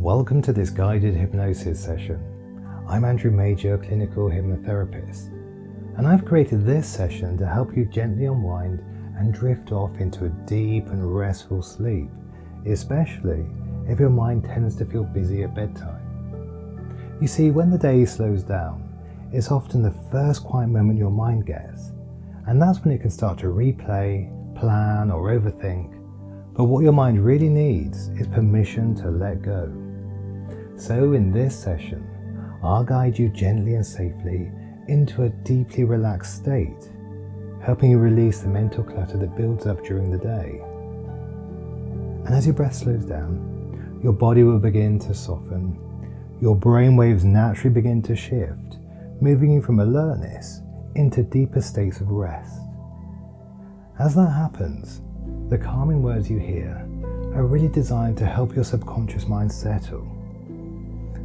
Welcome to this guided hypnosis session. I'm Andrew Major, clinical hypnotherapist, and I've created this session to help you gently unwind and drift off into a deep and restful sleep, especially if your mind tends to feel busy at bedtime. You see, when the day slows down, it's often the first quiet moment your mind gets, and that's when it can start to replay, plan, or overthink. But what your mind really needs is permission to let go. So in this session, I'll guide you gently and safely into a deeply relaxed state, helping you release the mental clutter that builds up during the day. And as your breath slows down, your body will begin to soften, your brain waves naturally begin to shift, moving you from alertness into deeper states of rest. As that happens, the calming words you hear are really designed to help your subconscious mind settle.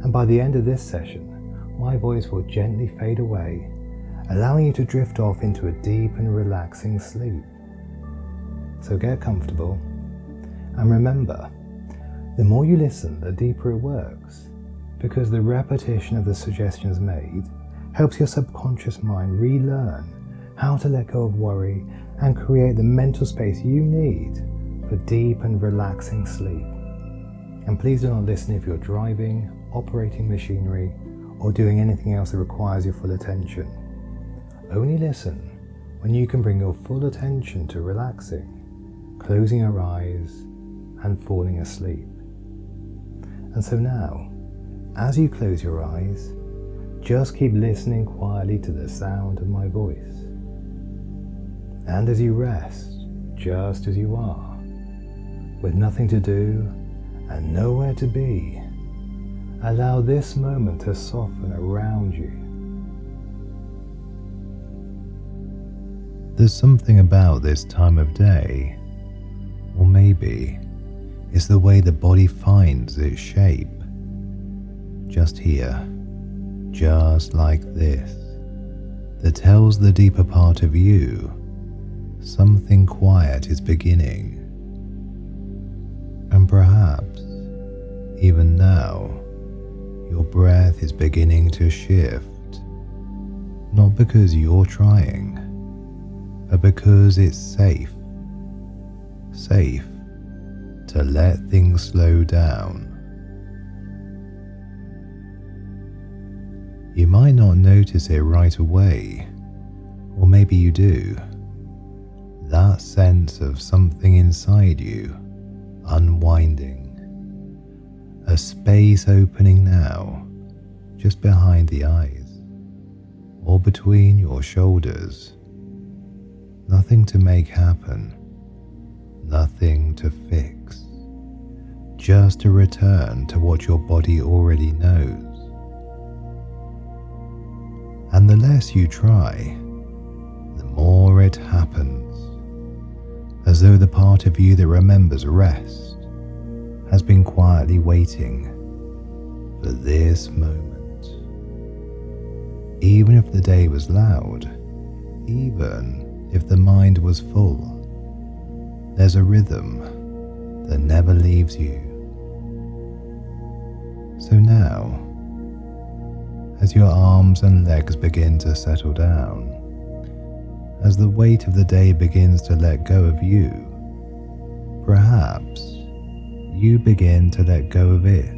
And by the end of this session, my voice will gently fade away, allowing you to drift off into a deep and relaxing sleep. So get comfortable, and remember, the more you listen, the deeper it works, because the repetition of the suggestions made helps your subconscious mind relearn how to let go of worry and create the mental space you need for deep and relaxing sleep. And please do not listen if you're driving, operating machinery, or doing anything else that requires your full attention. Only listen when you can bring your full attention to relaxing, closing your eyes, and falling asleep. And so now, as you close your eyes, just keep listening quietly to the sound of my voice. And as you rest, just as you are, with nothing to do and nowhere to be, allow this moment to soften around you. There's something about this time of day, or maybe it's the way the body finds its shape. Just here, just like this, that tells the deeper part of you something quiet is beginning. And perhaps, even now, your breath is beginning to shift, not because you're trying, but because it's safe to let things slow down. You might not notice it right away, or maybe you do. That sense of something inside you unwinding, a space opening now, just behind the eyes, or between your shoulders. Nothing to make happen, nothing to fix, just a return to what your body already knows. And the less you try, the more it happens, as though the part of you that remembers rest has been quietly waiting for this moment. Even if the day was loud, even if the mind was full, there's a rhythm that never leaves you. So now, as your arms and legs begin to settle down, as the weight of the day begins to let go of you, perhaps you begin to let go of it.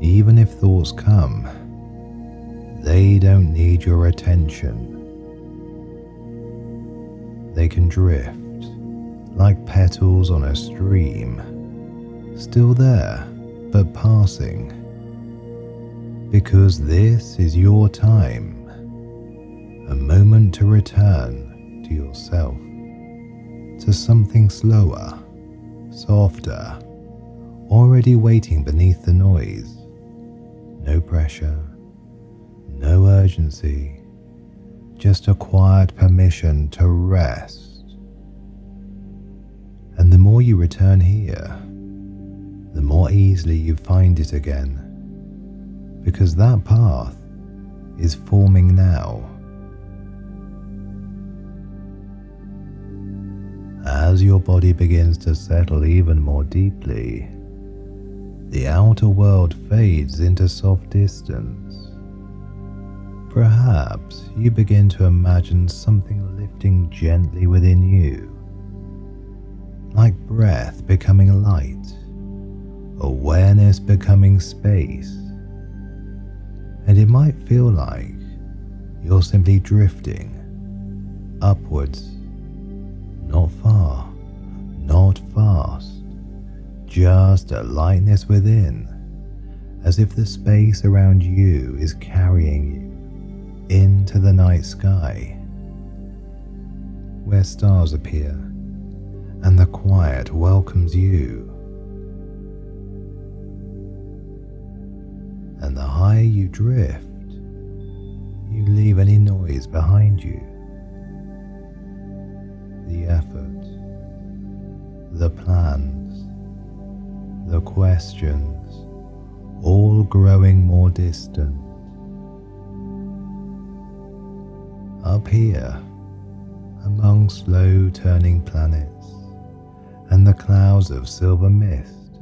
Even if thoughts come, they don't need your attention. They can drift like petals on a stream, still there but passing, because this is your time, a moment to return to yourself, to something slower, softer, already waiting beneath the noise. No pressure, no urgency, just a quiet permission to rest. And the more you return here, the more easily you find it again, because that path is forming now. As your body begins to settle even more deeply, the outer world fades into soft distance. Perhaps you begin to imagine something lifting gently within you, like breath becoming light, awareness becoming space, and it might feel like you're simply drifting upwards, not far, not fast, just a lightness within, as if the space around you is carrying you into the night sky, where stars appear and the quiet welcomes you. And the higher you drift, you leave any noise behind you. The effort, the plans, the questions, all growing more distant. Up here, among slow turning planets and the clouds of silver mist,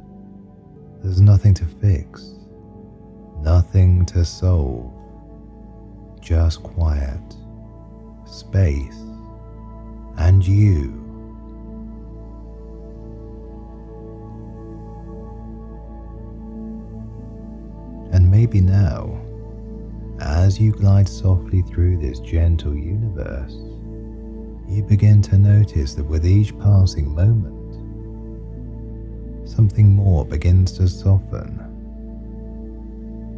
there's nothing to fix, nothing to solve, just quiet, space, and you. And maybe now, as you glide softly through this gentle universe, you begin to notice that with each passing moment, something more begins to soften.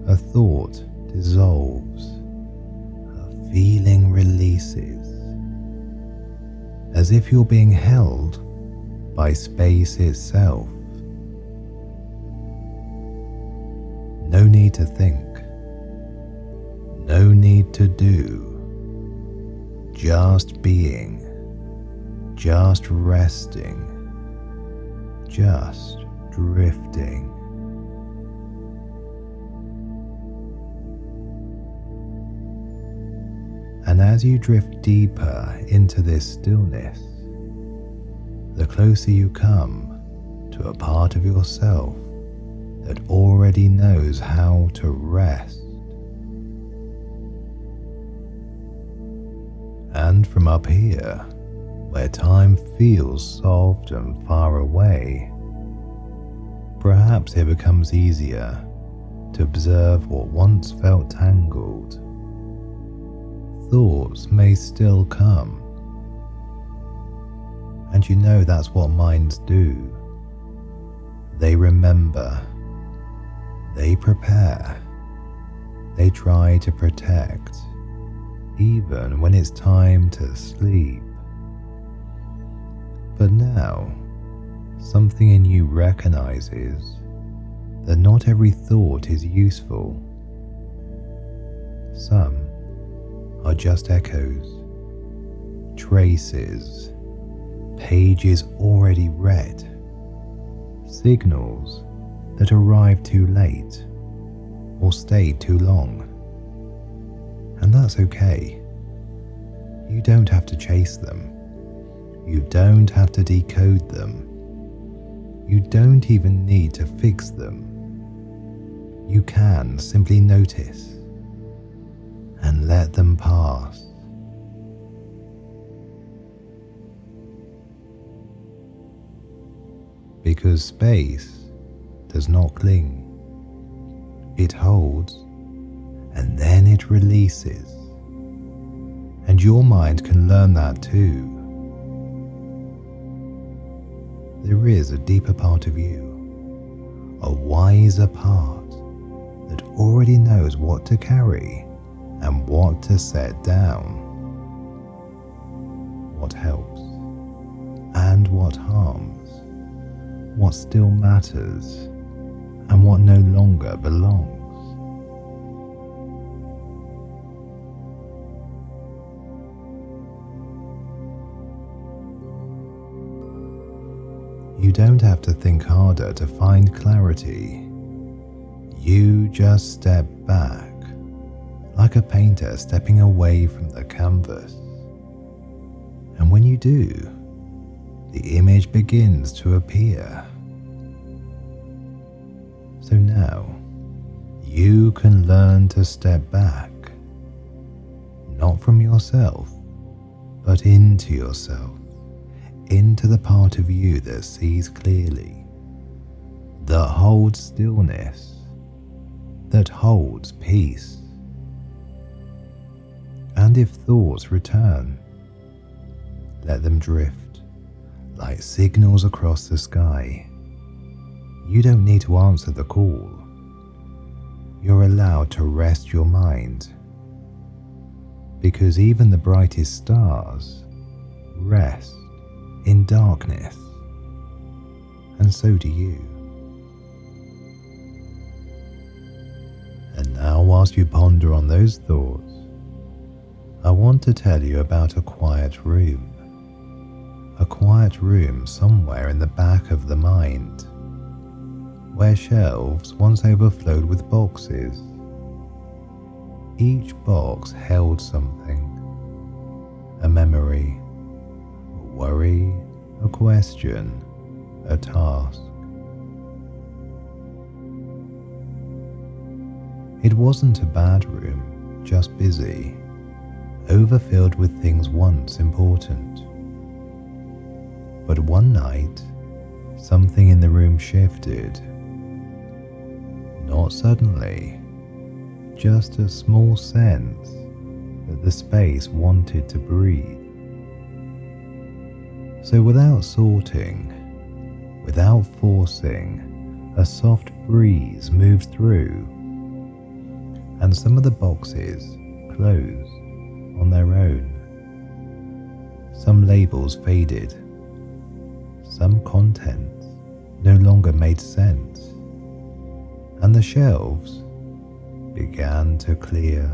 A thought dissolves, a feeling releases, as if you're being held by space itself. No need to think, no need to do, just being, just resting, just drifting. And as you drift deeper into this stillness, the closer you come to a part of yourself that already knows how to rest. And from up here, where time feels soft and far away, perhaps it becomes easier to observe what once felt tangled. Thoughts may still come, and you know that's what minds do. They remember, they prepare, they try to protect, even when it's time to sleep. But now, something in you recognizes that not every thought is useful. Some are just echoes, traces, pages already read, signals that arrived too late or stayed too long. And that's okay. You don't have to chase them. You don't have to decode them. You don't even need to fix them. You can simply notice and let them pass. Because space does not cling. It holds, and then it releases. And your mind can learn that too. There is a deeper part of you, a wiser part that already knows what to carry and what to set down, what helps and what harms, what still matters and what no longer belongs. You don't have to think harder to find clarity. You just step back, like a painter stepping away from the canvas. And when you do, the image begins to appear. So now, you can learn to step back, not from yourself, but into yourself, into the part of you that sees clearly, that holds stillness, that holds peace. And if thoughts return, let them drift like signals across the sky. You don't need to answer the call. You're allowed to rest your mind, because even the brightest stars rest in darkness, and so do you. And now, whilst you ponder on those thoughts, I want to tell you about a quiet room somewhere in the back of the mind, where shelves once overflowed with boxes. Each box held something: a memory, a worry, a question, a task. It wasn't a bad room, just busy, overfilled with things once important. But one night, something in the room shifted. Not suddenly, just a small sense that the space wanted to breathe. So without sorting, without forcing, a soft breeze moved through, and some of the boxes closed on their own. Some labels faded, some contents no longer made sense, and the shelves began to clear.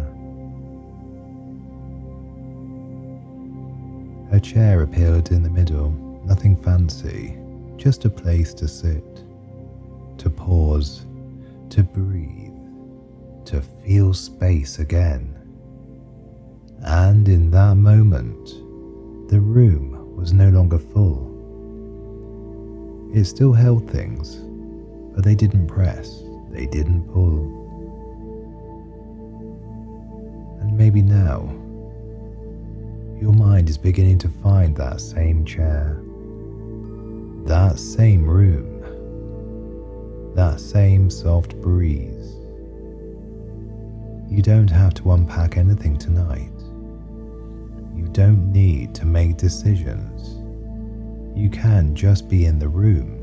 A chair appeared in the middle, nothing fancy, just a place to sit, to pause, to breathe, to feel space again. And in that moment, the room was no longer full. It still held things, but they didn't press, they didn't pull. And maybe now, your mind is beginning to find that same chair, that same room, that same soft breeze. You don't have to unpack anything tonight. You don't need to make decisions. You can just be in the room.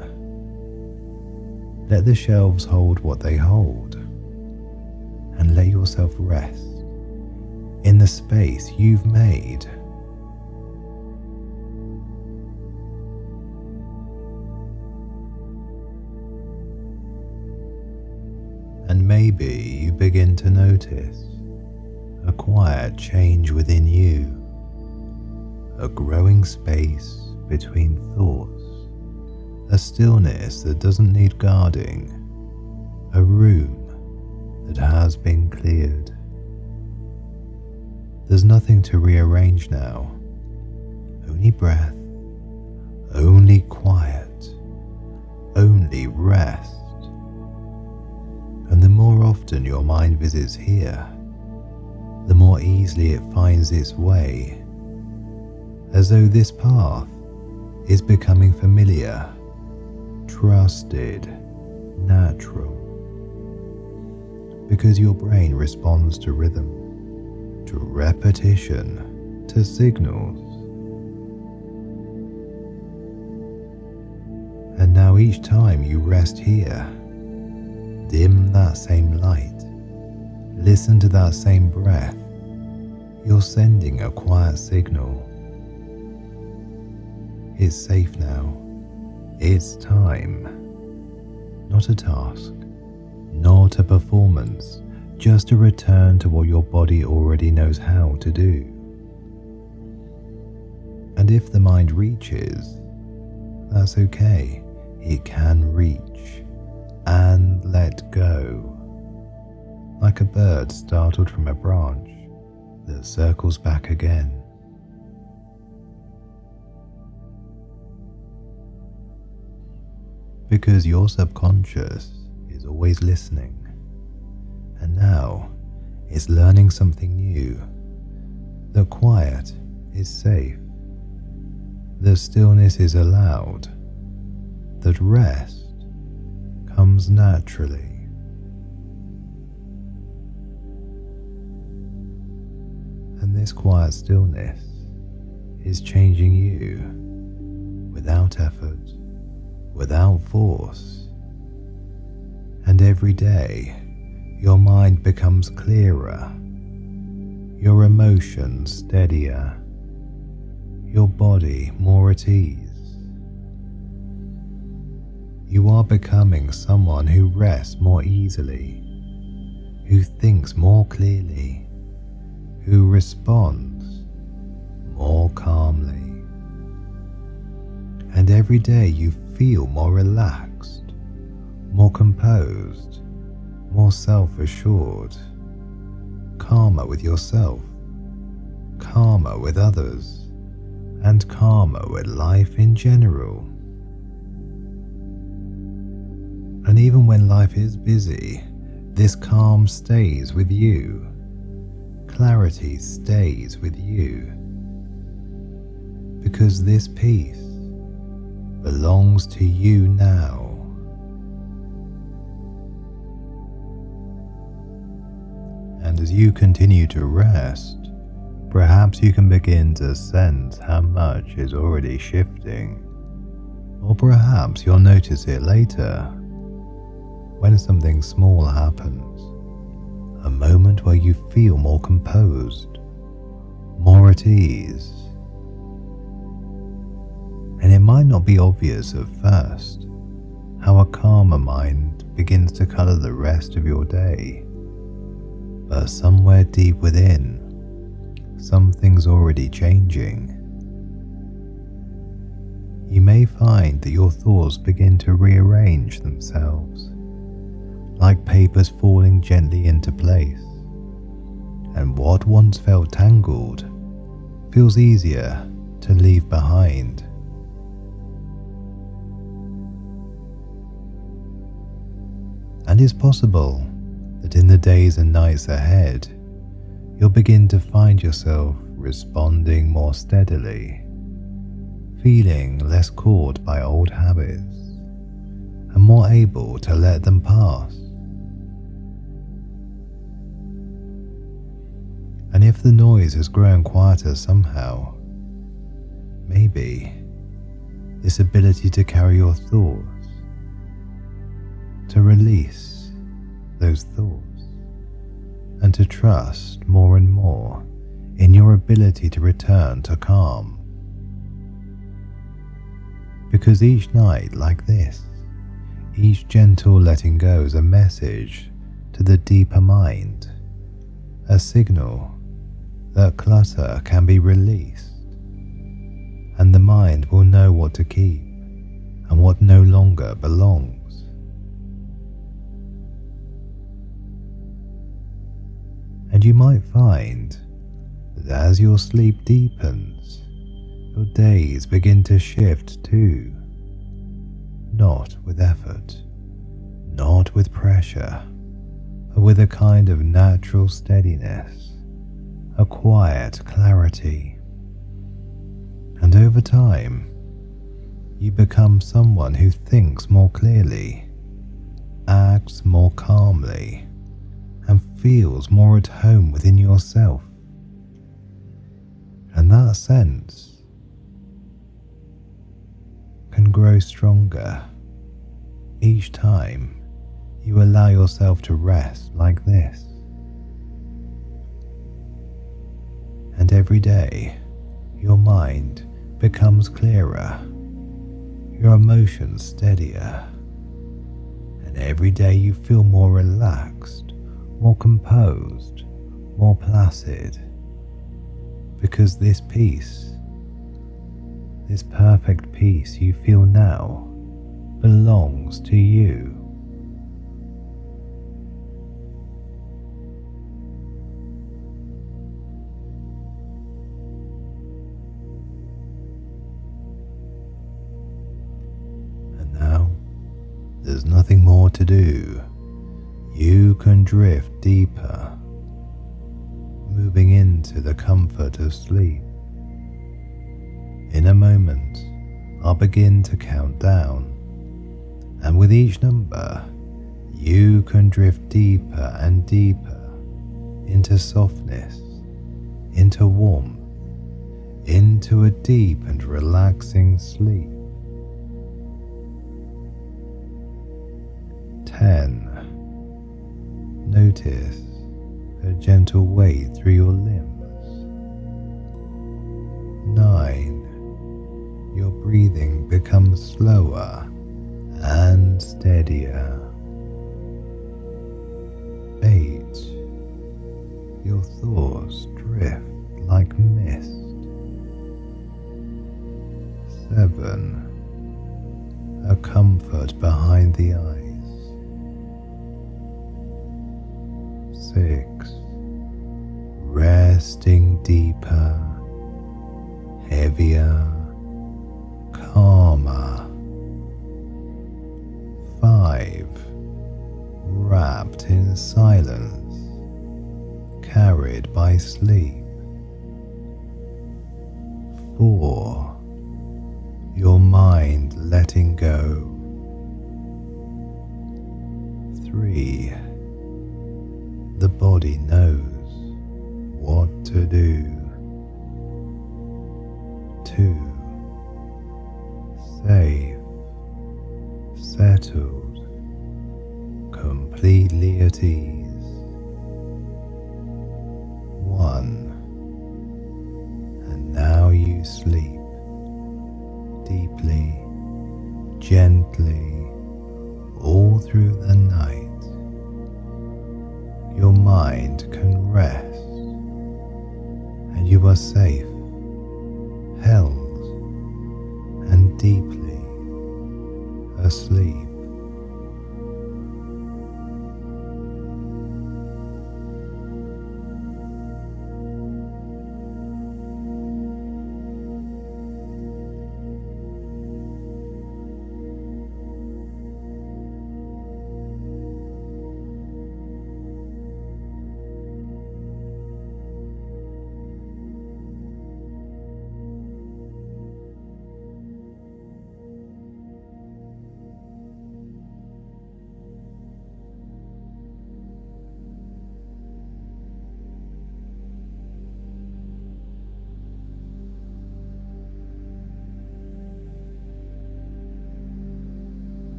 Let the shelves hold what they hold, and let yourself rest in the space you've made. And maybe you begin to notice a quiet change within you, a growing space between thoughts, a stillness that doesn't need guarding, a room that has been cleared. There's nothing to rearrange now, only breath, only quiet, only rest. And the more often your mind visits here, the more easily it finds its way, as though this path is becoming familiar, trusted, natural. Because your brain responds to rhythm, to repetition, to signals. And now each time you rest here, dim that same light, listen to that same breath, you're sending a quiet signal. It's safe now. It's time. Not a task, not a performance, just a return to what your body already knows how to do. And if the mind reaches, that's okay. It can reach and let go, like a bird startled from a branch that circles back again. because your subconscious is always listening, and now it's learning something new, that quiet is safe, that stillness is allowed, that rest comes naturally. And this quiet stillness is changing you without effort, without force. And every day, your mind becomes clearer, your emotions steadier, your body more at ease. You are becoming someone who rests more easily, who thinks more clearly, who responds more calmly. And every day you feel more relaxed, more composed, more self-assured, calmer with yourself, calmer with others, and calmer with life in general. And even when life is busy, this calm stays with you. Clarity stays with you, because this peace belongs to you now. And as you continue to rest, perhaps you can begin to sense how much is already shifting, or perhaps you'll notice it later when something small happens. A moment where you feel more composed, more at ease. And it might not be obvious at first how a calmer mind begins to color the rest of your day, but somewhere deep within, something's already changing. You may find that your thoughts begin to rearrange themselves, like papers falling gently into place, and what once felt tangled feels easier to leave behind. And it's possible that in the days and nights ahead, you'll begin to find yourself responding more steadily, feeling less caught by old habits, and more able to let them pass. And if the noise has grown quieter somehow, maybe this ability to carry your thoughts, to release those thoughts, and to trust more and more in your ability to return to calm. Because each night like this, each gentle letting go is a message to the deeper mind, a signal that clutter can be released, and the mind will know what to keep and what no longer belongs. And you might find that as your sleep deepens, your days begin to shift too, not with effort, not with pressure, but with a kind of natural steadiness, a quiet clarity. And over time, you become someone who thinks more clearly, acts more calmly, and feels more at home within yourself. And that sense can grow stronger each time you allow yourself to rest like this. And every day, your mind becomes clearer, your emotions steadier, and every day you feel more relaxed, more composed, more placid, because this peace, this perfect peace you feel now, belongs to you. there's nothing more to do, you can drift deeper, moving into the comfort of sleep. In a moment, I'll begin to count down, and with each number, you can drift deeper and deeper into softness, into warmth, into a deep and relaxing sleep. 10. Notice a gentle weight through your limbs. 9. Your breathing becomes slower and steadier. 8. Your thoughts drift like mist. 7. A comfort behind the eyes. 6. Resting deeper, heavier, calmer. 5. Wrapped in silence, carried by sleep. 4. Your mind letting go. 3. The body knows what to do. 2. Safe, settled, completely at ease. 1. And now you sleep deeply, gently, all through the night. Your mind can rest, and you are safe, held, and deeply asleep.